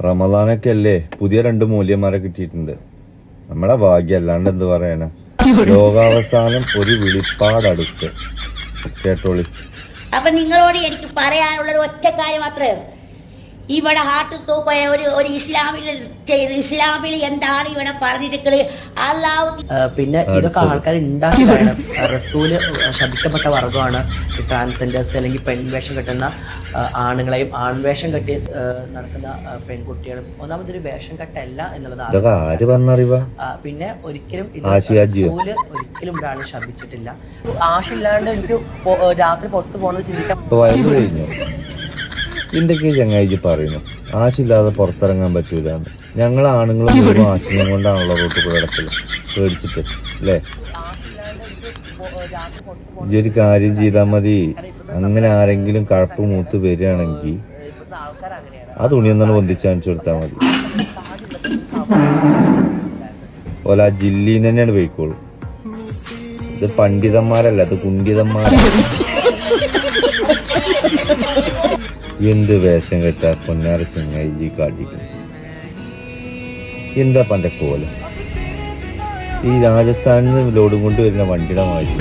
റമദാനൊക്കെ അല്ലേ, പുതിയ 2 മൂല്യന്മാരെ കിട്ടിയിട്ടുണ്ട്. നമ്മളെ ഭാഗ്യം, അല്ലാണ്ട് എന്ത് പറയാനാ. ലോകാവസാനം ഒരു വിളിപ്പാടടുത്ത്. കേട്ടോളി. അപ്പൊ നിങ്ങളോട് എനിക്ക് പറയാനുള്ളത് ഒറ്റ കാര്യം മാത്രമേ. ഇവിടെ ഹാർട്ട് തൂപ്പ ഒരു ഇസ്ലാമിൽ എന്താണ് ഇവിടെ പറഞ്ഞിരിക്കുന്നത്? അല്ലാഹു പിന്നെ ഇതൊക്കെ ആൾക്കാർ ഉണ്ടാക്കി വേണം. റസൂല് ശപിക്കപ്പെട്ട വർഗമാണ് ട്രാൻസ്ജെൻഡേഴ്സ്, അല്ലെങ്കിൽ പെൺവേഷം കെട്ടുന്ന ആണുങ്ങളെയും ആൺവേഷം കെട്ടി നടക്കുന്ന പെൺകുട്ടികളും. ഒന്നാമതൊരു വേഷം കെട്ടല്ല എന്നുള്ളതാണ്. പിന്നെ ഒരിക്കലും റസൂല് ഒരിക്കലും ഒരാളെ ശപിച്ചിട്ടില്ല. ആശയില്ലാണ്ട് എനിക്ക് രാത്രി പുറത്തു പോകുന്നത് ചിന്തിക്കാം. എന്തൊക്കെ ചങ്ങായിജി പറയുന്നു, ആശയില്ലാതെ പുറത്തിറങ്ങാൻ പറ്റൂലെന്ന്. ഞങ്ങൾ ആണുങ്ങളും മുഴുവൻ ആശയം കൊണ്ടാണല്ലോ റോട്ടിൽ കൂടെ കിടക്കല് പേടിച്ചിട്ട്, അല്ലേ? ഈ ഒരു കാര്യം ചെയ്താൽ മതി. അങ്ങനെ ആരെങ്കിലും കഴപ്പ് മൂത്ത് വരികയാണെങ്കിൽ ആ തുണിയൊന്നും പൊന്തിച്ച് കാണിച്ചു കൊടുത്താൽ മതി. ഓല ആ ജില്ലീന്ന് തന്നെയാണ് പോയിക്കോളൂ. ഇത് പണ്ഡിതന്മാരല്ല, അത് കുണ്ഠിതന്മാരാണ്. എന്ത് വേഷം കെട്ടാ പൊന്നാര ചങ്ങായി കാട്ടിക്കുന്നു. എന്താ പന്റെ കോലം? ഈ രാജസ്ഥാനിൽ നിന്ന് ലോഡും കൊണ്ട് വരുന്ന വണ്ടിയുടെ മാറ്റി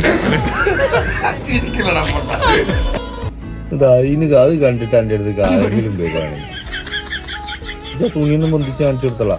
അത് കണ്ടിട്ട് എൻ്റെ അടുത്ത് ആരെങ്കിലും പോയി കാണും. തുണിയൊന്നും പൊന്തിച്ച് കാണിച്ചു കൊടുത്തളാ.